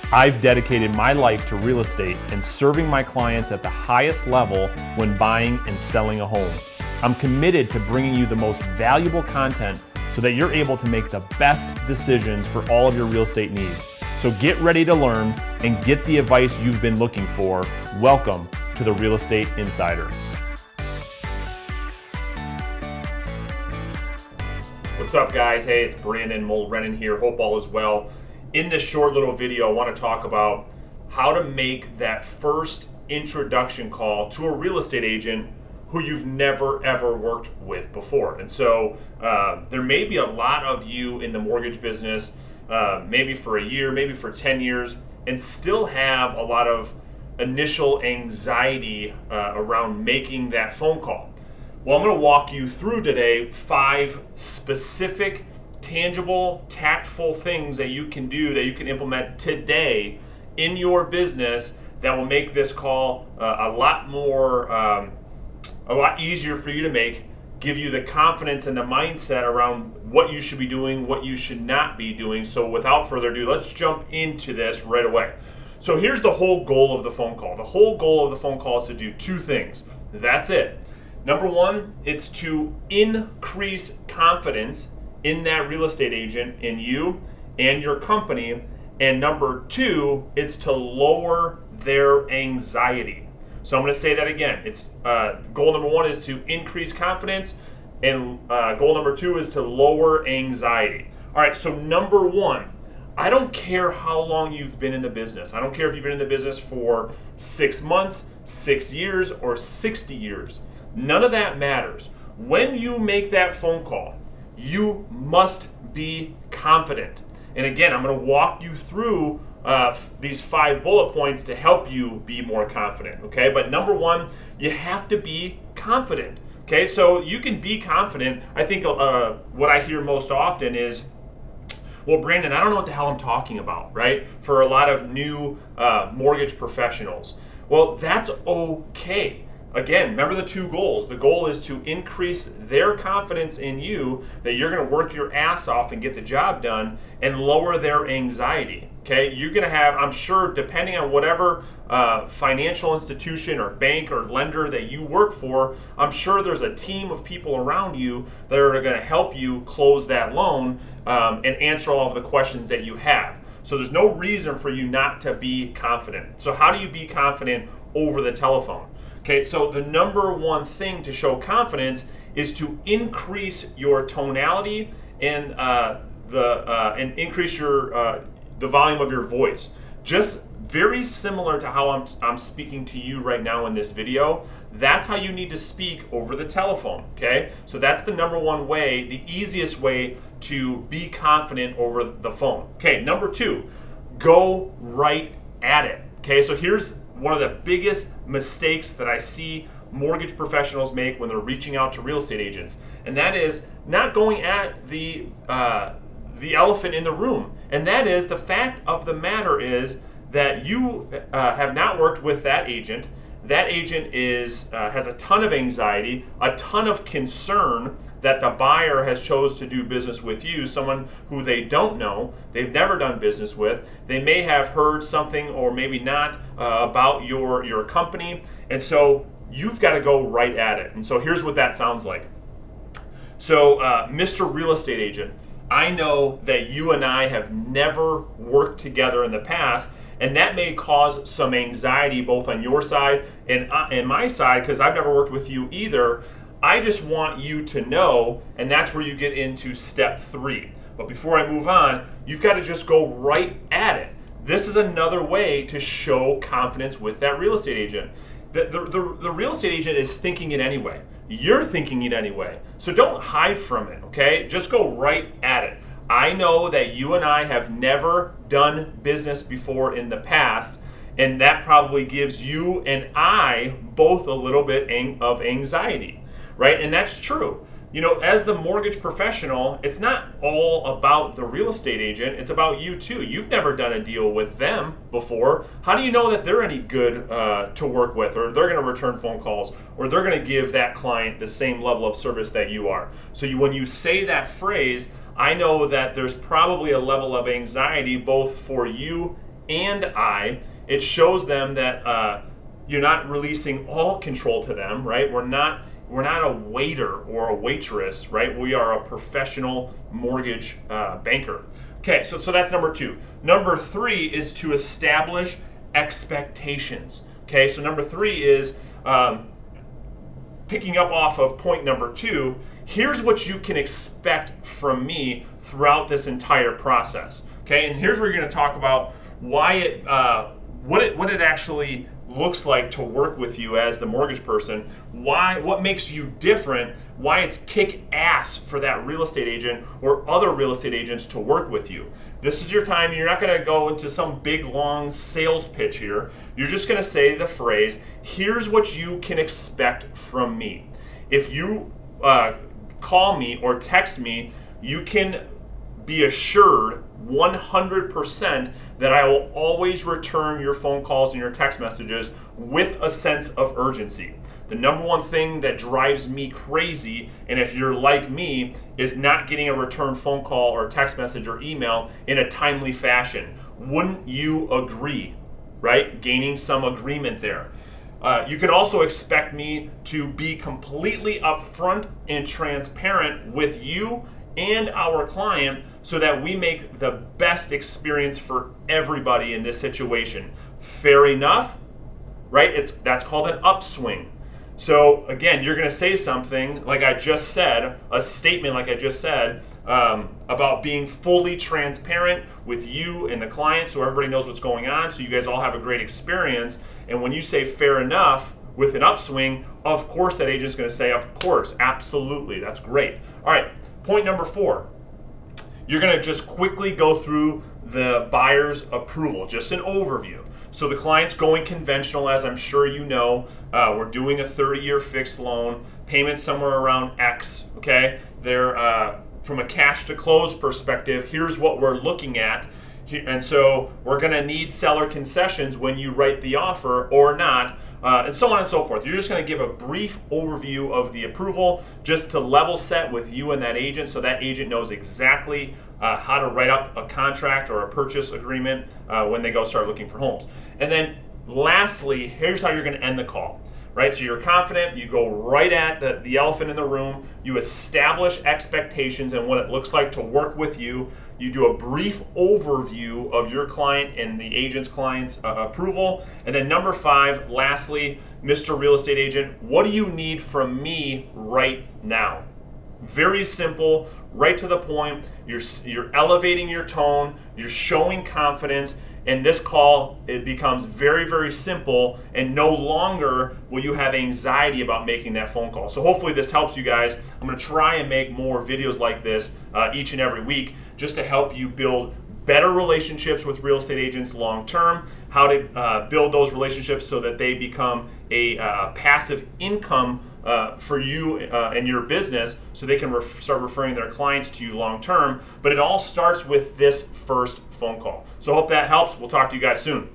I've dedicated my life to real estate and serving my clients at the highest level when buying and selling a home. I'm committed to bringing you the most valuable content so that you're able to make the best decisions for all of your real estate needs. So get ready to learn and get the advice you've been looking for. Welcome to the Real Estate Insider. What's up, guys? Hey, it's Brandon Mulrennan here. Hope all is well. In this short little video, I want to talk about how to make that first introduction call to a real estate agent who you've never ever worked with before. And so there may be a lot of you in the mortgage business, maybe for a year, maybe for 10 years, and still have a lot of initial anxiety around making that phone call. Well, I'm going to walk you through today 5 specific, tangible, tactful things that you can do, that you can implement today in your business that will make this call a lot easier for you to make, give you the confidence and the mindset around what you should be doing, what you should not be doing. So without further ado, let's jump into this right away. So here's the whole goal of the phone call. The whole goal of the phone call is to do 2 things. That's it. Number 1, it's to increase confidence in that real estate agent, in you and your company. And number 2, it's to lower their anxiety. So I'm going to say that again. It's goal number 1 is to increase confidence, and goal number 2 is to lower anxiety. All right, so number 1, I don't care how long you've been in the business. I don't care if you've been in the business for 6 months, 6 years, or 60 years. None of that matters. When you make that phone call, you must be confident. And again, I'm going to walk you through these 5 bullet points to help you be more confident, okay? But number 1, you have to be confident, okay? So you can be confident. I think what I hear most often is, well, Brandon, I don't know what the hell I'm talking about, right? For a lot of new mortgage professionals. Well, that's okay. Again, remember the 2 goals. The goal is to increase their confidence in you, that you're going to work your ass off and get the job done, and lower their anxiety. Okay, you're going to have, I'm sure, depending on whatever financial institution or bank or lender that you work for, I'm sure there's a team of people around you that are going to help you close that loan and answer all of the questions that you have. So there's no reason for you not to be confident. So how do you be confident over the telephone? Okay, so the number 1 thing to show confidence is to increase your tonality and increase your the volume of your voice. Just very similar to how I'm speaking to you right now in this video. That's how you need to speak over the telephone. Okay, so that's the number 1 way, the easiest way to be confident over the phone. Okay, number 2, go right at it. Okay, so here's one of the biggest mistakes that I see mortgage professionals make when they're reaching out to real estate agents, and that is not going at the elephant in the room. And that is, the fact of the matter is that you have not worked with that agent. That agent has a ton of anxiety, a ton of concern that the buyer has chose to do business with you, someone who they don't know, they've never done business with. They may have heard something or maybe not about your company, and so you've got to go right at it. And so here's what that sounds like. So Mr. Real Estate Agent, I know that you and I have never worked together in the past, and that may cause some anxiety both on your side and my side, because I've never worked with you either. I just want you to know, and that's where you get into step 3. But before I move on, you've got to just go right at it. This is another way to show confidence with that real estate agent. The real estate agent is thinking it anyway. You're thinking it anyway. So don't hide from it, okay? Just go right at it. I know that you and I have never done business before in the past, and that probably gives you and I both a little bit of anxiety. Right? And that's true. You know, as the mortgage professional, it's not all about the real estate agent, it's about you too. You've never done a deal with them before. How do you know that they're any good to work with, or they're going to return phone calls, or they're going to give that client the same level of service that you are? So when you say that phrase, I know that there's probably a level of anxiety both for you and I. It shows them that you're not releasing all control to them, right? We're not a waiter or a waitress, right? We are a professional mortgage banker. Okay, so that's number 2. Number 3 is to establish expectations. Okay, so number 3 is picking up off of point number 2. Here's what you can expect from me throughout this entire process. Okay, and here's where you're going to talk about why what it actually looks like to work with you as the mortgage person, what makes you different, why it's kick ass for that real estate agent or other real estate agents to work with you. This is your time. You're not going to go into some big long sales pitch here. You're just going to say the phrase, here's what you can expect from me. If you call me or text me, you can be assured 100% that I will always return your phone calls and your text messages with a sense of urgency. The number one thing that drives me crazy, and if you're like me, is not getting a return phone call or text message or email in a timely fashion. Wouldn't you agree, right? Gaining some agreement there. You can also expect me to be completely upfront and transparent with you and our client so that we make the best experience for everybody in this situation. Fair enough, right? That's called an upswing. So again, you're going to say something like I just said, a statement like I just said, about being fully transparent with you and the client so everybody knows what's going on, so you guys all have a great experience. And when you say fair enough with an upswing, of course that agent's going to say, of course, absolutely, that's great. All right, point number 4. You're going to just quickly go through the buyer's approval, just an overview. So the client's going conventional, as I'm sure you know. We're doing a 30-year fixed loan, payment somewhere around X, okay? They're, from a cash to close perspective, here's what we're looking at. And so we're gonna need seller concessions when you write the offer or not, and so on and so forth. You're just gonna give a brief overview of the approval just to level set with you and that agent so that agent knows exactly how to write up a contract or a purchase agreement when they go start looking for homes. And then lastly, here's how you're gonna end the call. Right, so you're confident, you go right at the elephant in the room, you establish expectations and what it looks like to work with you, you do a brief overview of your client and the agent's client's approval, and then number 5, lastly, Mr. Real Estate Agent, what do you need from me right now? Very simple, right to the point. You're elevating your tone, you're showing confidence. In this call, it becomes very, very simple, and no longer will you have anxiety about making that phone call. So hopefully this helps you guys. I'm going to try and make more videos like this each and every week just to help you build better relationships with real estate agents long term, how to build those relationships so that they become a passive income for you and your business so they can start referring their clients to you long term. But it all starts with this first phone call. So hope that helps. We'll talk to you guys soon.